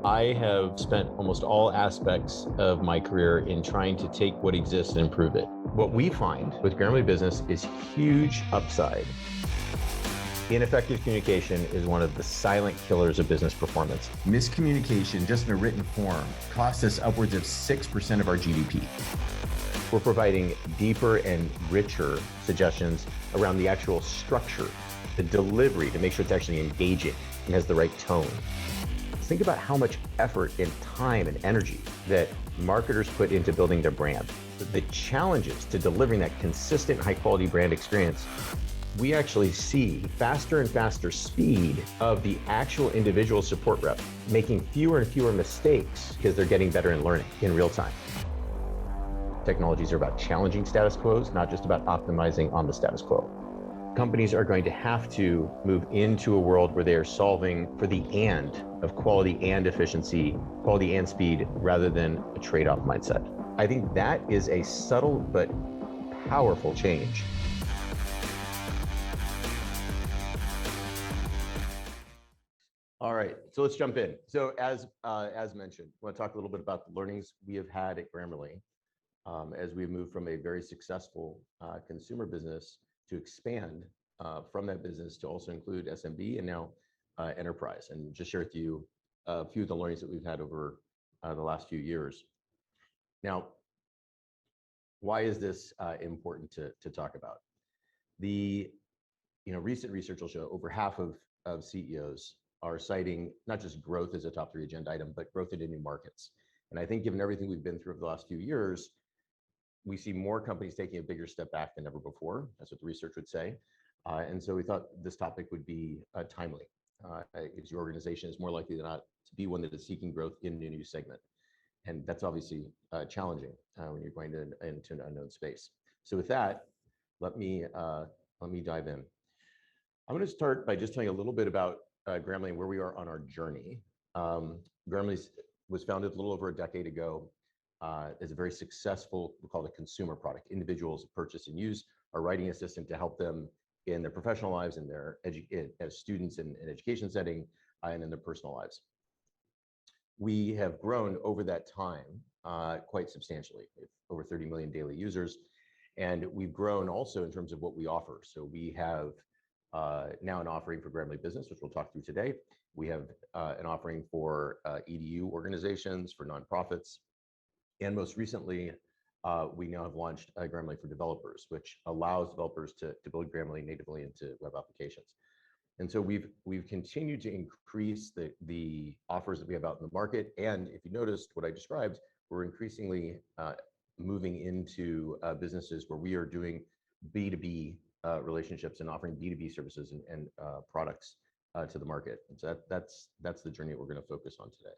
I have spent almost all aspects of my career in trying to take what exists and improve it. What we find with Grammarly Business is huge upside. Ineffective communication is one of the silent killers of business performance. Miscommunication, just in a written form, costs us upwards of 6% of our GDP. We're providing deeper and richer suggestions around the actual structure, the delivery, to make sure it's actually engaging and has the right tone. Think about how much effort and time and energy that marketers put into building their brand. The challenges to delivering that consistent, high-quality brand experience, we actually see faster and faster speed of the actual individual support rep making fewer and fewer mistakes because they're getting better and learning in real time. Technologies are about challenging status quos, not just about optimizing on the status quo. Companies are going to have to move into a world where they are solving for the and of quality and efficiency, quality and speed, rather than a trade-off mindset. I think that is a subtle but powerful change. All right, so let's jump in. So as mentioned, I want to talk a little bit about the learnings we have had at Grammarly as we move from a very successful consumer business to expand from that business to also include SMB and now enterprise, and just share with you a few of the learnings that we've had over the last few years. Now, why is this important to talk about? The recent research will show over half of CEOs are citing not just growth as a top 3 agenda item, but growth into new markets. And I think given everything we've been through over the last few years, we see more companies taking a bigger step back than ever before. That's what the research would say. And so we thought this topic would be timely. If your organization is more likely than not to be one that is seeking growth in a new segment. And that's obviously challenging when you're going into an unknown space. So with that, let me dive in. I'm going to start by just telling you a little bit about Grammarly and where we are on our journey. Grammarly was founded a little over a decade ago as a very successful, we call it a consumer product. Individuals purchase and use our writing assistant to help them in their professional lives, in their as students in an education setting, and in their personal lives. We have grown over that time quite substantially, over 30 million daily users. And we've grown also in terms of what we offer. So we have now an offering for Grammarly Business, which we'll talk through today. We have an offering for EDU organizations, for nonprofits. And most recently, we now have launched Grammarly for Developers, which allows developers to build Grammarly natively into web applications. And so we've continued to increase the offers that we have out in the market. And if you noticed what I described, we're increasingly moving into businesses where we are doing B2B relationships and offering B2B services and products to the market. And so that's the journey that we're going to focus on today.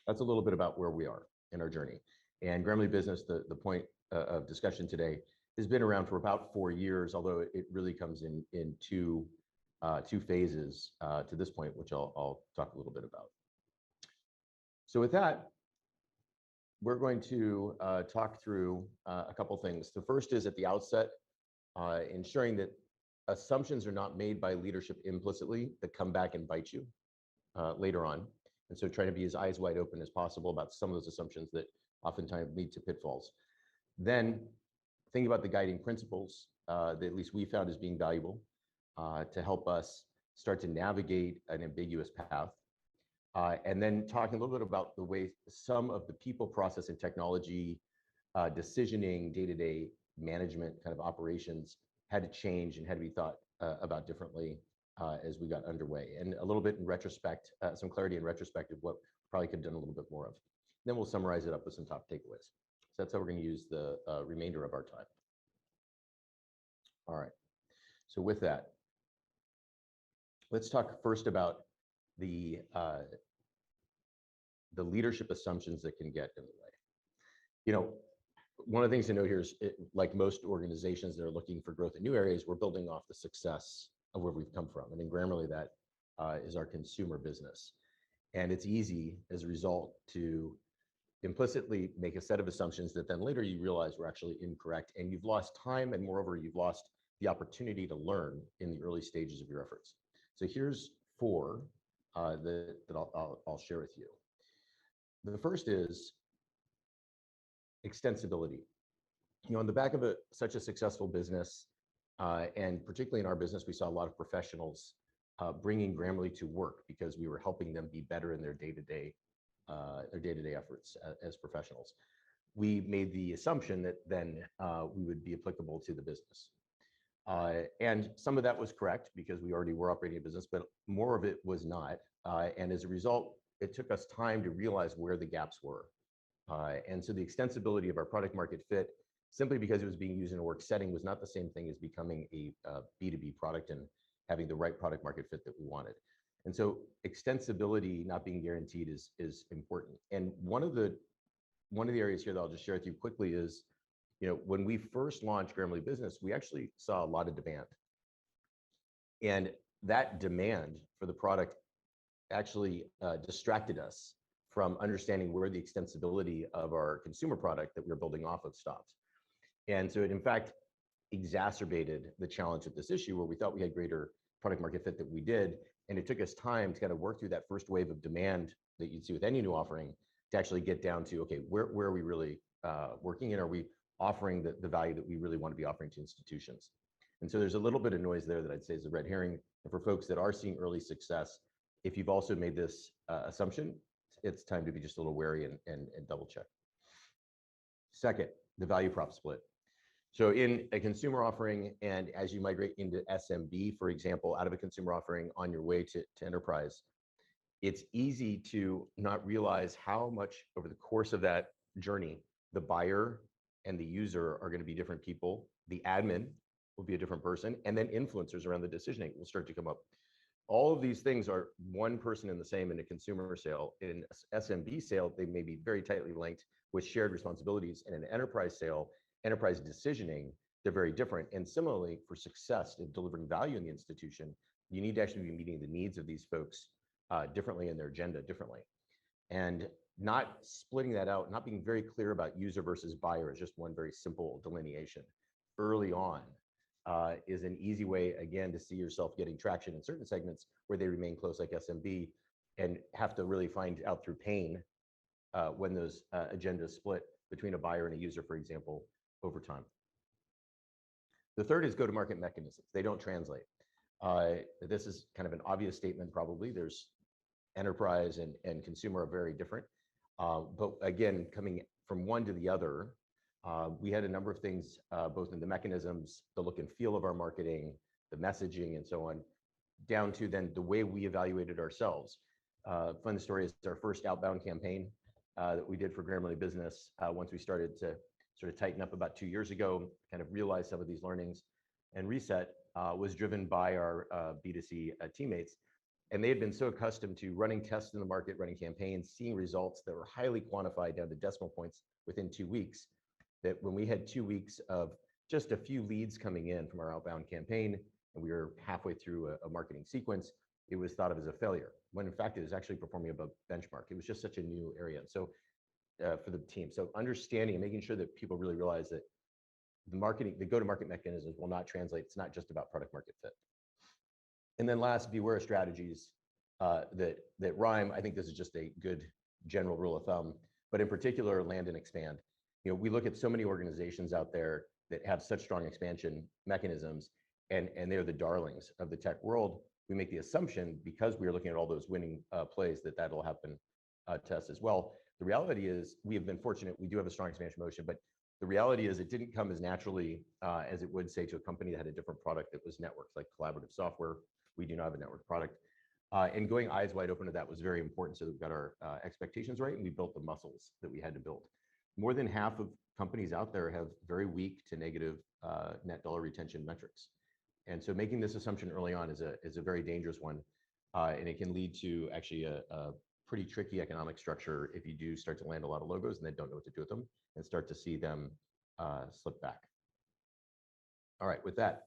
That's a little bit about where we are in our journey. And Grammarly Business, the point of discussion today, has been around for about 4 years, although it really comes in two phases to this point, which I'll talk a little bit about. So with that, we're going to talk through a couple things. The first is at the outset, ensuring that assumptions are not made by leadership implicitly that come back and bite you later on. And so trying to be as eyes wide open as possible about some of those assumptions that oftentimes lead to pitfalls. Then think about the guiding principles that at least we found as being valuable to help us start to navigate an ambiguous path. And then talking a little bit about the way some of the people, process, and technology decisioning, day-to-day management kind of operations had to change and had to be thought about differently as we got underway. And a little bit in retrospect, some clarity in retrospect of what probably could have done a little bit more of. Then we'll summarize it up with some top takeaways. So that's how we're going to use the remainder of our time. All right. So with that, let's talk first about the leadership assumptions that can get in the way. One of the things to note here is, like most organizations that are looking for growth in new areas, we're building off the success of where we've come from. And in Grammarly, that is our consumer business. And it's easy, as a result, to implicitly make a set of assumptions that then later you realize were actually incorrect. And you've lost time, and moreover, you've lost the opportunity to learn in the early stages of your efforts. So here's 4 that I'll share with you. The first is extensibility. On the back of such a successful business, and particularly in our business, we saw a lot of professionals bringing Grammarly to work because we were helping them be better in their day-to-day efforts as professionals. We made the assumption that then we would be applicable to the business. And some of that was correct because we already were operating a business, but more of it was not. And as a result, it took us time to realize where the gaps were. And so the extensibility of our product market fit, simply because it was being used in a work setting, was not the same thing as becoming a B2B product and having the right product market fit that we wanted. And so extensibility not being guaranteed is important. And one of the areas here that I'll just share with you quickly is, when we first launched Grammarly Business, we actually saw a lot of demand. And that demand for the product actually distracted us from understanding where the extensibility of our consumer product that we were building off of stopped. And so it, in fact, exacerbated the challenge of this issue where we thought we had greater product market fit than we did. And it took us time to kind of work through that first wave of demand that you'd see with any new offering to actually get down to, okay, where are we really working, and are we offering the value that we really want to be offering to institutions? And so there's a little bit of noise there that I'd say is a red herring. And for folks that are seeing early success, if you've also made this assumption, it's time to be just a little wary and double check. Second, the value prop split. So in a consumer offering, and as you migrate into SMB, for example, out of a consumer offering on your way to enterprise, it's easy to not realize how much over the course of that journey, the buyer and the user are going to be different people. The admin will be a different person, and then influencers around the decisioning will start to come up. All of these things are one person in the same in a consumer sale. In an SMB sale, they may be very tightly linked with shared responsibilities. In an enterprise sale, enterprise decisioning, they're very different. And similarly, for success in delivering value in the institution, you need to actually be meeting the needs of these folks differently and their agenda differently. And not splitting that out, not being very clear about user versus buyer is just one very simple delineation early on. Is an easy way, again, to see yourself getting traction in certain segments where they remain close, like SMB, and have to really find out through pain when those agendas split between a buyer and a user, for example, over time. The third is go-to-market mechanisms. They don't translate. This is kind of an obvious statement, probably. There's enterprise and consumer are very different. But again, coming from one to the other, we had a number of things, both in the mechanisms, the look and feel of our marketing, the messaging, and so on, down to then the way we evaluated ourselves. Fun story is our first outbound campaign that we did for Grammarly Business, once we started to sort of tighten up about 2 years ago, kind of realize some of these learnings and reset, was driven by our B2C teammates. And they had been so accustomed to running tests in the market, running campaigns, seeing results that were highly quantified down to decimal points within 2 weeks, that when we had 2 weeks of just a few leads coming in from our outbound campaign, and we were halfway through a marketing sequence, it was thought of as a failure, when in fact it was actually performing above benchmark. It was just such a new area. So for the team, so understanding and making sure that people really realize that the go-to-market mechanisms will not translate. It's not just about product market fit. And then last, beware of strategies that rhyme. I think this is just a good general rule of thumb, but in particular, land and expand. We look at so many organizations out there that have such strong expansion mechanisms, and they're the darlings of the tech world. We make the assumption, because we are looking at all those winning plays, that that'll happen to us as well. The reality is, we have been fortunate. We do have a strong expansion motion, but the reality is it didn't come as naturally as it would, say, to a company that had a different product that was networked, like collaborative software. We do not have a network product. And going eyes wide open to that was very important, so that we got our expectations right, and we built the muscles that we had to build. More than half of companies out there have very weak to negative net dollar retention metrics. And so making this assumption early on is a very dangerous one. And it can lead to actually a pretty tricky economic structure if you do start to land a lot of logos and then don't know what to do with them and start to see them slip back. All right, with that,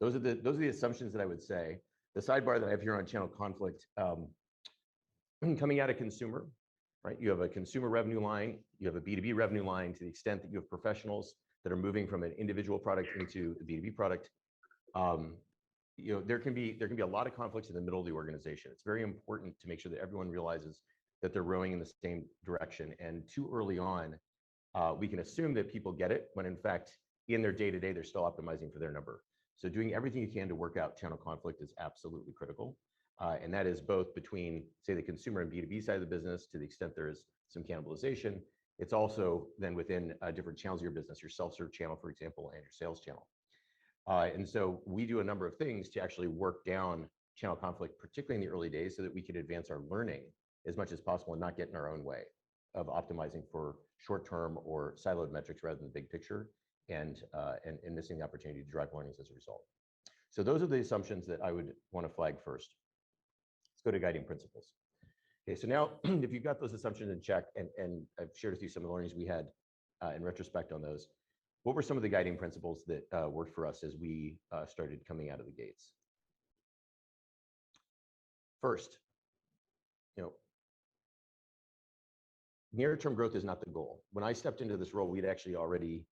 those are the assumptions that I would say. The sidebar that I have here on channel conflict, coming out of consumer, right? You have a consumer revenue line, you have a B2B revenue line. To the extent that you have professionals that are moving from an individual product into the B2B product, there can be a lot of conflicts in the middle of the organization. It's very important to make sure that everyone realizes that they're rowing in the same direction. And too early on, we can assume that people get it when in fact, in their day-to-day, they're still optimizing for their number. So doing everything you can to work out channel conflict is absolutely critical. And that is both between, say, the consumer and B2B side of the business, to the extent there is some cannibalization. It's also then within different channels of your business, your self-serve channel, for example, and your sales channel. And so we do a number of things to actually work down channel conflict, particularly in the early days, so that we can advance our learning as much as possible and not get in our own way of optimizing for short-term or siloed metrics rather than the big picture, and missing the opportunity to drive learnings as a result. So those are the assumptions that I would want to flag first. Let's go to guiding principles. Okay, so now if you've got those assumptions in check, and I've shared with you some of the learnings we had in retrospect on those, what were some of the guiding principles that worked for us as we started coming out of the gates? First, near-term growth is not the goal. When I stepped into this role, we'd actually already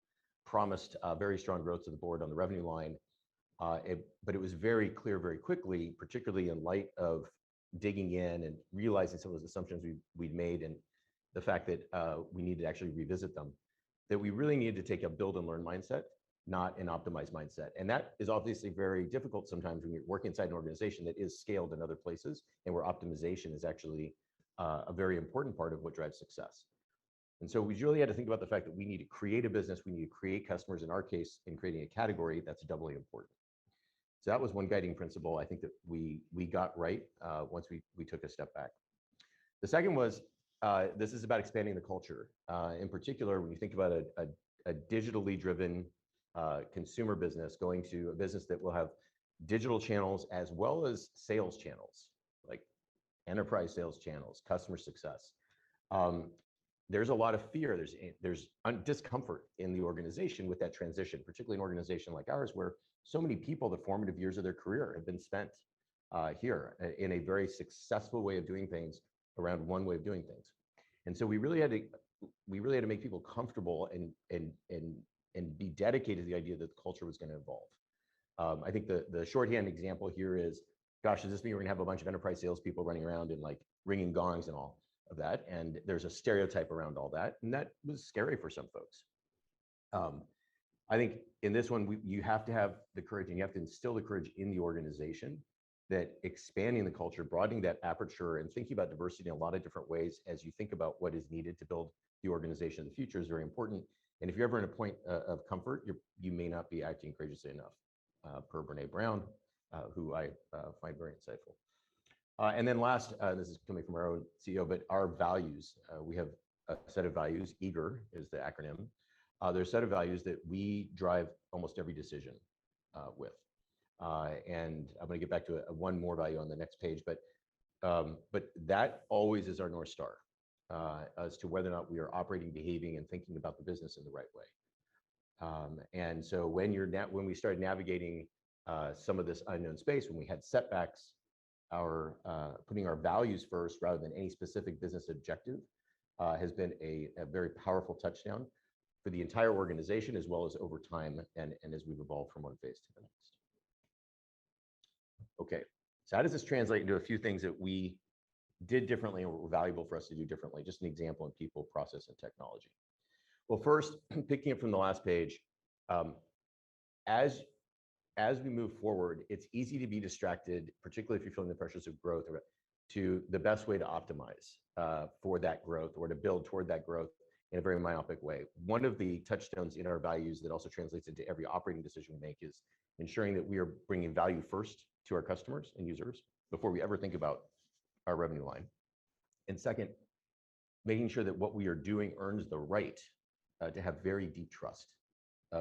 promised very strong growth to the board on the revenue line, but it was very clear very quickly, particularly in light of digging in and realizing some of those assumptions we'd made, and the fact that we needed to actually revisit them, that we really needed to take a build and learn mindset, not an optimized mindset. And that is obviously very difficult sometimes when you're working inside an organization that is scaled in other places, and where optimization is actually a very important part of what drives success. And so we really had to think about the fact that we need to create a business, we need to create customers. In our case, in creating a category, that's doubly important. So that was one guiding principle I think that we got right once we took a step back. The second was, this is about expanding the culture. In particular, when you think about a digitally driven consumer business, going to a business that will have digital channels as well as sales channels, like enterprise sales channels, customer success. There's a lot of fear. There's discomfort in the organization with that transition, particularly an organization like ours, where so many people, the formative years of their career have been spent here in a very successful way of doing things around one way of doing things. And so we really had to make people comfortable and be dedicated to the idea that the culture was going to evolve. I think the shorthand example here is, gosh, does this mean we're going to have a bunch of enterprise salespeople running around and like ringing gongs and all of that? And there's a stereotype around all that, and that was scary for some folks. I think in this one, you have to have the courage, and you have to instill the courage in the organization that expanding the culture, broadening that aperture, and thinking about diversity in a lot of different ways as you think about what is needed to build the organization of the future is very important. And if you're ever in a point of comfort, you may not be acting courageously enough, per Brene Brown, who I find very insightful. And then last, this is coming from our own CEO, but our values. We have a set of values. EAGER is the acronym. There's a set of values that we drive almost every decision with. And I'm going to get back to one more value on the next page, but that always is our North Star as to whether or not we are operating, behaving, and thinking about the business in the right way. And so when we started navigating some of this unknown space, when we had setbacks, putting our values first rather than any specific business objective has been a very powerful touchdown for the entire organization, as well as over time and as we've evolved from one phase to the next. Okay, so how does this translate into a few things that we did differently and were valuable for us to do differently? Just an example in people, process, and technology. Well, first, picking up from the last page, as we move forward, it's easy to be distracted, particularly if you're feeling the pressures of growth, to the best way to optimize for that growth or to build toward that growth in a very myopic way. One of the touchstones in our values that also translates into every operating decision we make is ensuring that we are bringing value first to our customers and users before we ever think about our revenue line. And second, making sure that what we are doing earns the right to have very deep trust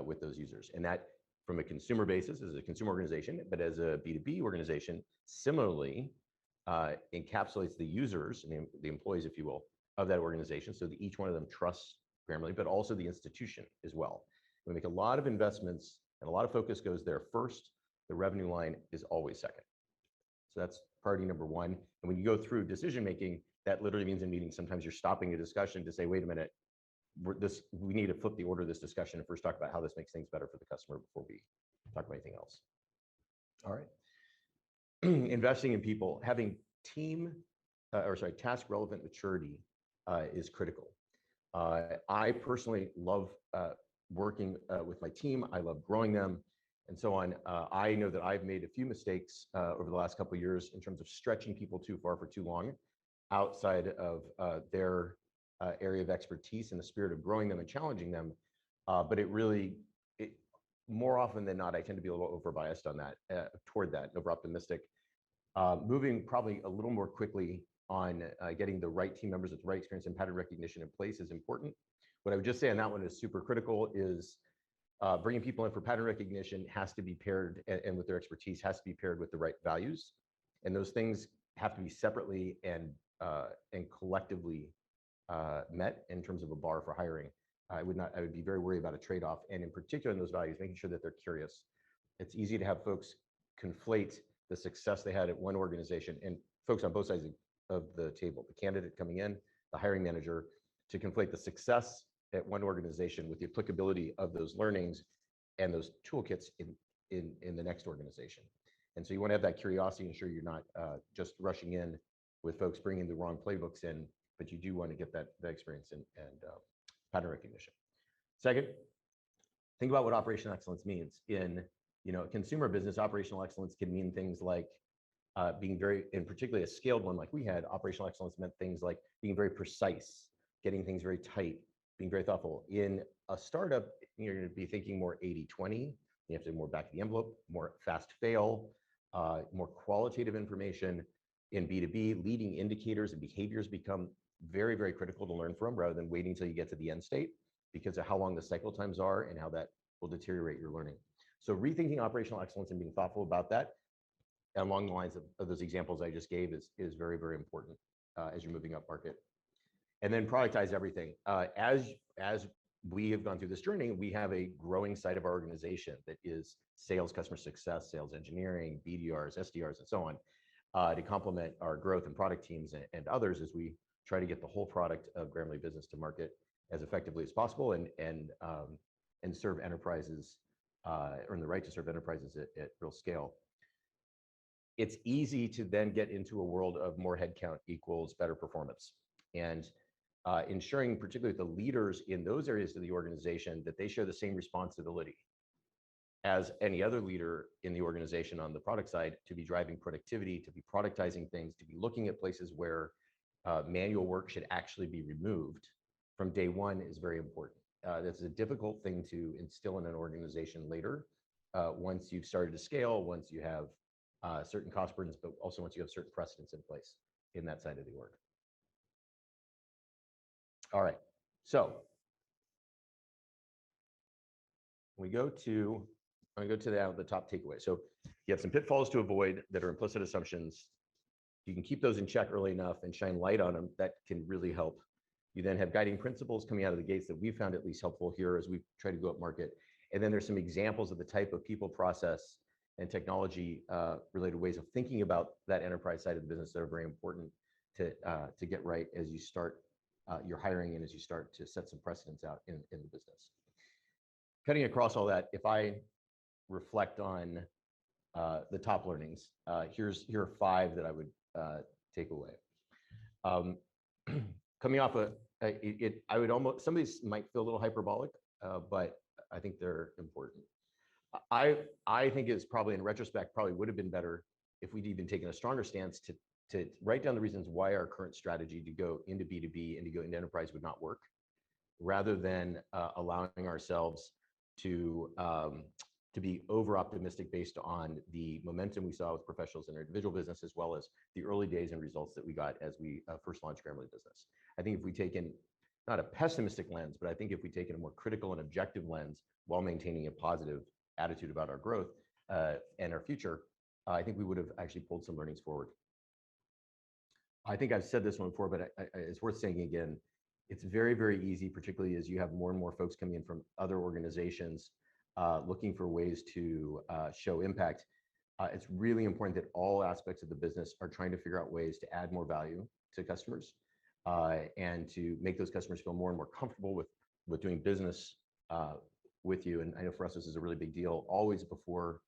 with those users. And that, from a consumer basis, as a consumer organization, but as a B2B organization, similarly encapsulates the users and the employees, if you will, of that organization, so that each one of them trusts Grammarly, but also the institution as well. We make a lot of investments, and a lot of focus goes there first. The revenue line is always second. So that's priority number one. And when you go through decision making, that literally means in meetings, sometimes you're stopping a discussion to say, wait a minute, we need to flip the order of this discussion and first talk about how this makes things better for the customer before we talk about anything else. All right. Investing in people, having team task relevant maturity is critical. I personally love working with my team. I love growing them and so on. I know that I've made a few mistakes over the last couple of years in terms of stretching people too far for too long outside of their area of expertise in the spirit of growing them and challenging them. But more often than not, I tend to be a little over-biased on that, toward that, over-optimistic. Moving probably a little more quickly on getting the right team members with the right experience and pattern recognition in place is important. What I would just say on that one is super critical is bringing people in for pattern recognition has to be paired, and with their expertise has to be paired with the right values. And those things have to be separately and collectively met in terms of a bar for hiring. I would be very worried about a trade-off, and in particular in those values, making sure that they're curious. It's easy to have folks conflate the success they had at one organization, and folks on both sides of the table, the candidate coming in, the hiring manager, to conflate the success at one organization with the applicability of those learnings and those toolkits in the next organization. And so you want to have that curiosity and ensure you're not just rushing in with folks bringing the wrong playbooks in, but you do want to get that experience and pattern recognition. Second, think about what operational excellence means. In consumer business, operational excellence can mean things like being very, and particularly a scaled one like we had, operational excellence meant things like being very precise, getting things very tight, being very thoughtful. In a startup, you're going to be thinking more 80-20. You have to be more back of the envelope, more fast fail, more qualitative information. In B2B, leading indicators and behaviors become very, very critical to learn from rather than waiting until you get to the end state because of how long the cycle times are and how that will deteriorate your learning. So rethinking operational excellence and being thoughtful about that along the lines of those examples I just gave is very, very important as you're moving up market. And then productize everything. As we have gone through this journey, we have a growing side of our organization that is sales, customer success, sales engineering, BDRs, SDRs, and so on, to complement our growth and product teams and others as we try to get the whole product of Grammarly Business to market as effectively as possible and serve enterprises, earn the right to serve enterprises at real scale. It's easy to then get into a world of more headcount equals better performance. And ensuring, particularly the leaders in those areas of the organization, that they share the same responsibility as any other leader in the organization on the product side to be driving productivity, to be productizing things, to be looking at places where manual work should actually be removed from day one is very important. That's a difficult thing to instill in an organization later, once you've started to scale, once you have certain cost burdens, but also once you have certain precedents in place in that side of the org. All right, so we go to the top takeaway. So you have some pitfalls to avoid that are implicit assumptions. You can keep those in check early enough and shine light on them. That can really help. You then have guiding principles coming out of the gates that we found at least helpful here as we try to go up market. And then there's some examples of the type of people, process, and technology related ways of thinking about that enterprise side of the business that are very important to get right as you start your hiring and as you start to set some precedents out in the business. Cutting across all that, if I reflect on the top learnings, here are 5 that I would take away. Coming off I would almost, some of these might feel a little hyperbolic, but I think they're important. I think it's probably, in retrospect, probably would have been better if we'd even taken a stronger stance to write down the reasons why our current strategy to go into B2B and to go into enterprise would not work, rather than allowing ourselves to be over optimistic based on the momentum we saw with professionals in our individual business, as well as the early days and results that we got as we first launched Grammarly Business. I think if we taken not a pessimistic lens, but I think if we taken a more critical and objective lens while maintaining a positive attitude about our growth and our future, I think we would have actually pulled some learnings forward. I think I've said this one before, but it's worth saying again. It's very, very easy, particularly as you have more and more folks coming in from other organizations looking for ways to show impact. It's really important that all aspects of the business are trying to figure out ways to add more value to customers and to make those customers feel more and more comfortable with doing business with you. And I know for us, this is a really big deal, always before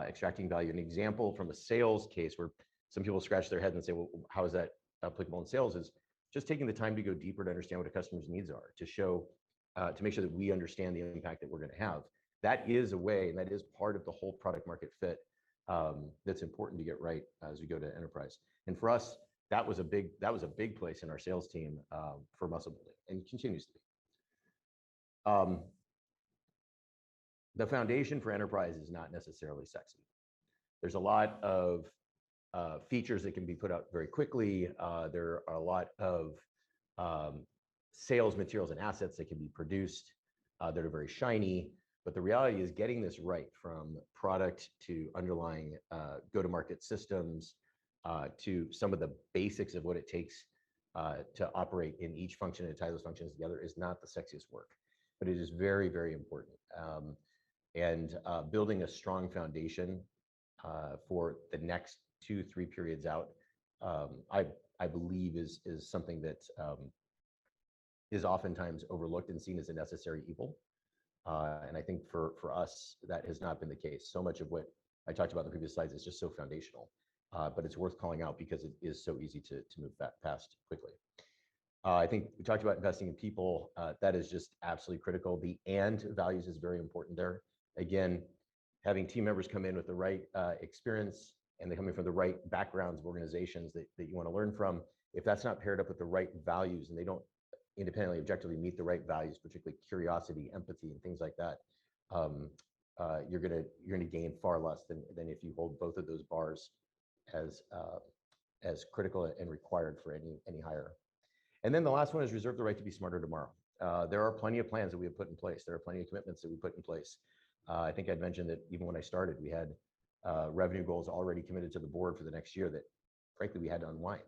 extracting value. An example from a sales case where some people scratch their head and say, well, how is that applicable in sales is just taking the time to go deeper to understand what a customer's needs are, to show, to make sure that we understand the impact that we're going to have. That is a way, and that is part of the whole product market fit that's important to get right as we go to enterprise. And for us, that was a big place in our sales team for muscle building, and continues to be. The foundation for enterprise is not necessarily sexy. There's a lot of features that can be put out very quickly. There are a lot of sales materials and assets that can be produced that are very shiny. But the reality is getting this right, from product to underlying go-to-market systems to some of the basics of what it takes to operate in each function and tie those functions together, is not the sexiest work, but it is very, very important. And building a strong foundation for the next 2-3 periods out, I believe is something that is oftentimes overlooked and seen as a necessary evil. And I think for us, that has not been the case. So much of what I talked about in the previous slides is just so foundational, but it's worth calling out because it is so easy to move past quickly. I think we talked about investing in people. That is just absolutely critical. The and values is very important there. Again, having team members come in with the right experience, and they're coming from the right backgrounds of organizations that you want to learn from. If that's not paired up with the right values, and they don't independently, objectively meet the right values, particularly curiosity, empathy, and things like that, you're gonna gain far less than if you hold both of those bars as critical and required for any hire. And then the last one is reserve the right to be smarter tomorrow. There are plenty of plans that we have put in place. There are plenty of commitments that we put in place. I think I'd mentioned that even when I started, we had revenue goals already committed to the board for the next year that, frankly, we had to unwind.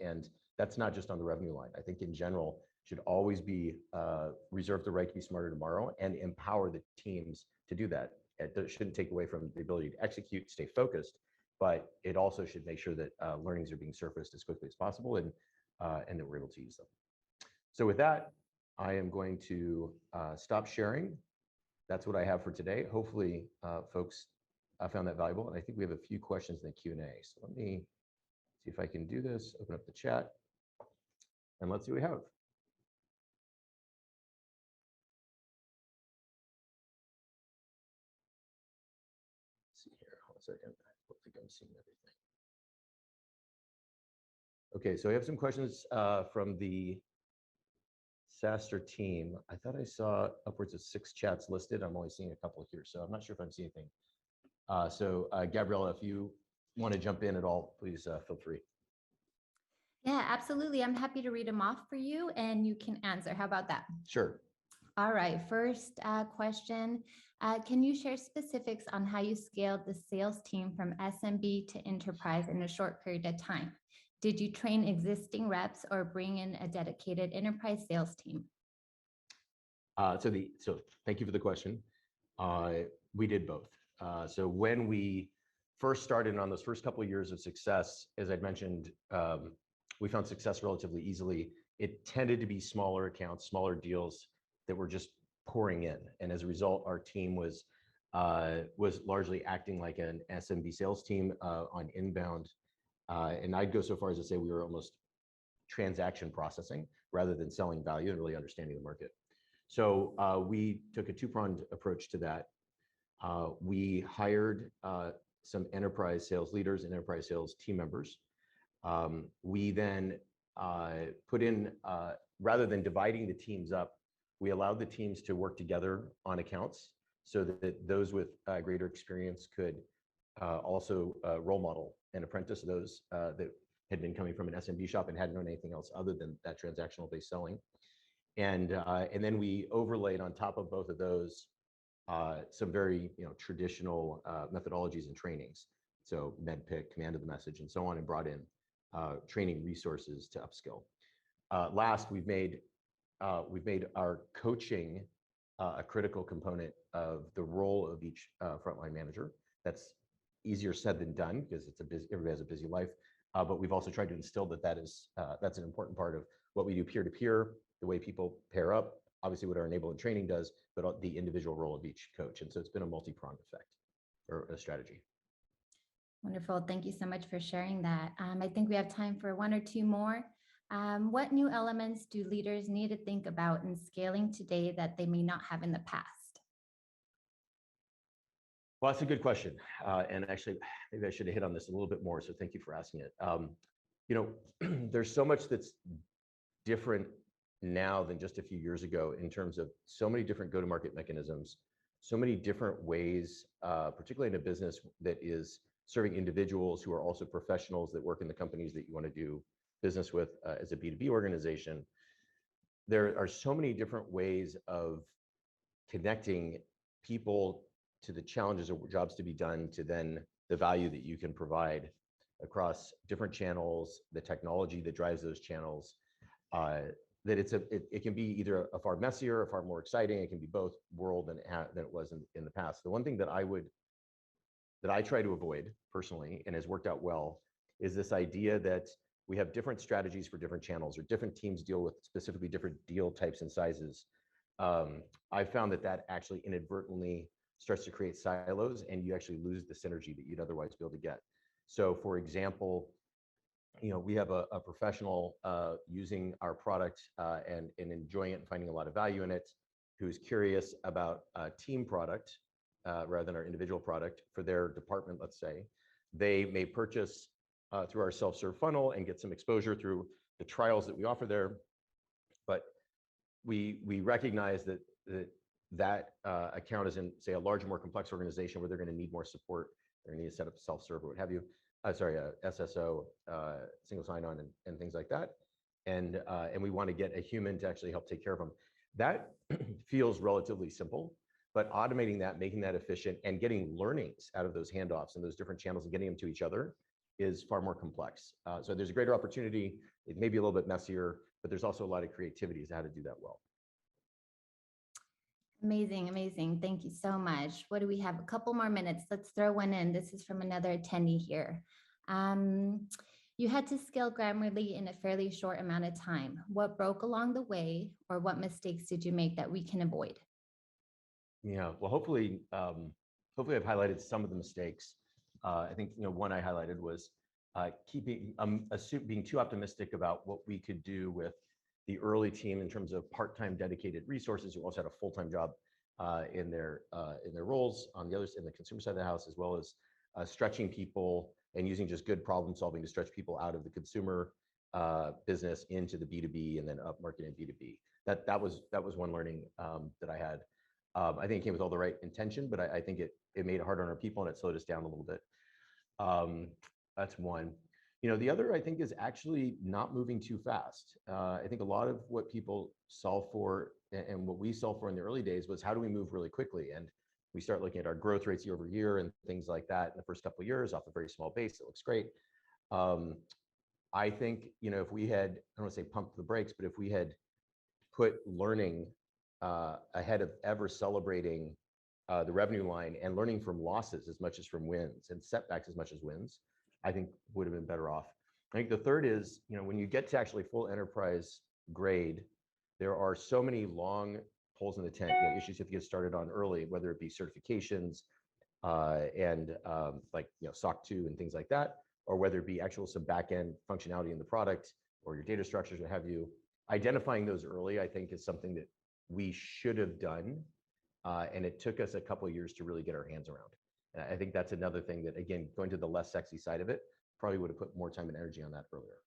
And that's not just on the revenue line. I think in general should always be reserve the right to be smarter tomorrow and empower the teams to do that. It shouldn't take away from the ability to execute, stay focused, but it also should make sure that learnings are being surfaced as quickly as possible and that we're able to use them. So with that, I am going to stop sharing. That's what I have for today. Hopefully, folks found that valuable. And I think we have a few questions in the Q&A. So let me see if I can do this, open up the chat, and let's see what we have. Let's see here, hold on a second. I don't think I'm seeing everything. Okay, so we have some questions from the SaaStr team. I thought I saw upwards of 6 chats listed. I'm only seeing a couple here, so I'm not sure if I'm seeing anything. So Gabriella, if you want to jump in at all, please feel free. Yeah, absolutely. I'm happy to read them off for you and you can answer. How about that? Sure. All right. First question. Can you share specifics on how you scaled the sales team from SMB to enterprise in a short period of time? Did you train existing reps or bring in a dedicated enterprise sales team? So thank you for the question. We did both. So when we first started on those first couple of years of success, as I'd mentioned, we found success relatively easily. It tended to be smaller accounts, smaller deals that were just pouring in. And as a result, our team was largely acting like an SMB sales team on inbound. And I'd go so far as to say we were almost transaction processing rather than selling value and really understanding the market. So we took a two-pronged approach to that. We hired some enterprise sales leaders and enterprise sales team members. We then put in, rather than dividing the teams up, we allowed the teams to work together on accounts so that those with greater experience could also role model and apprentice those that had been coming from an SMB shop and hadn't known anything else other than that transactional-based selling. And then we overlaid on top of both of those some very traditional methodologies and trainings. So MedPick, command of the message, and so on, and brought in training resources to upskill. Last, we've made our coaching a critical component of the role of each frontline manager. That's easier said than done because everybody has a busy life. But we've also tried to instill that's an important part of what we do peer-to-peer, the way people pair up, obviously what our enablement training does, but the individual role of each coach. And so it's been a multi-pronged effect or a strategy. Wonderful. Thank you so much for sharing that. I think we have time for one or two more. What new elements do leaders need to think about in scaling today that they may not have in the past? Well, that's a good question. And actually, maybe I should have hit on this a little bit more. So thank you for asking it. You know, there's so much that's different now than just a few years ago in terms of so many different go-to-market mechanisms, so many different ways, particularly in a business that is serving individuals who are also professionals that work in the companies that you want to do business with as a B2B organization. There are so many different ways of connecting people to the challenges or jobs to be done to then the value that you can provide across different channels, the technology that drives those channels, that it can be either a far messier, a far more exciting, it can be both world than it was in the past. The one thing that I try to avoid personally and has worked out well is this idea that we have different strategies for different channels or different teams deal with specifically different deal types and sizes. I found that actually inadvertently starts to create silos and you actually lose the synergy that you'd otherwise be able to get. So for example, you know, we have a professional using our product and enjoying it and finding a lot of value in it, who's curious about a team product rather than our individual product for their department, let's say. They may purchase through our self-serve funnel and get some exposure through the trials that we offer there. But we recognize that account is in, say, a larger, more complex organization where they're going to need more support. They're going to need to set up self-serve or what have you. SSO, single sign-on, and things like that. And we want to get a human to actually help take care of them. That feels relatively simple, but automating that, making that efficient, and getting learnings out of those handoffs and those different channels and getting them to each other is far more complex. So there's a greater opportunity. It may be a little bit messier, but there's also a lot of creativity as to how to do that well. Amazing, amazing. Thank you so much. What do we have? A couple more minutes. Let's throw one in. This is from another attendee here. You had to scale Grammarly in a fairly short amount of time. What broke along the way, or what mistakes did you make that we can avoid? Yeah, well, hopefully I've highlighted some of the mistakes. I think, you know, one I highlighted was being too optimistic about what we could do with the early team in terms of part-time dedicated resources who also had a full-time job in their roles on the others in the consumer side of the house, as well as stretching people and using just good problem solving to stretch people out of the consumer business into the B2B and then up market and B2B. That was one learning that I had. I think it came with all the right intention, but I think it made it hard on our people and it slowed us down a little bit. That's one. You know, the other, I think, is actually not moving too fast. I think a lot of what people solve for and what we solved for in the early days was how do we move really quickly? And we start looking at our growth rates year over year and things like that in the first couple of years off a very small base. It looks great. I think, you know, if we had, I don't want to say pump the brakes, but if we had put learning ahead of ever celebrating the revenue line and learning from losses as much as from wins and setbacks as much as wins, I think would have been better off. I think the third is, you know, when you get to actually full enterprise grade, there are so many long poles in the tent, you know, issues you have to get started on early, whether it be certifications and like, you know, SOC 2 and things like that, or whether it be actual some back-end functionality in the product or your data structures, what have you. Identifying those early, I think, is something that we should have done. And it took us a couple of years to really get our hands around. And I think that's another thing that, again, going to the less sexy side of it, probably would have put more time and energy on that earlier.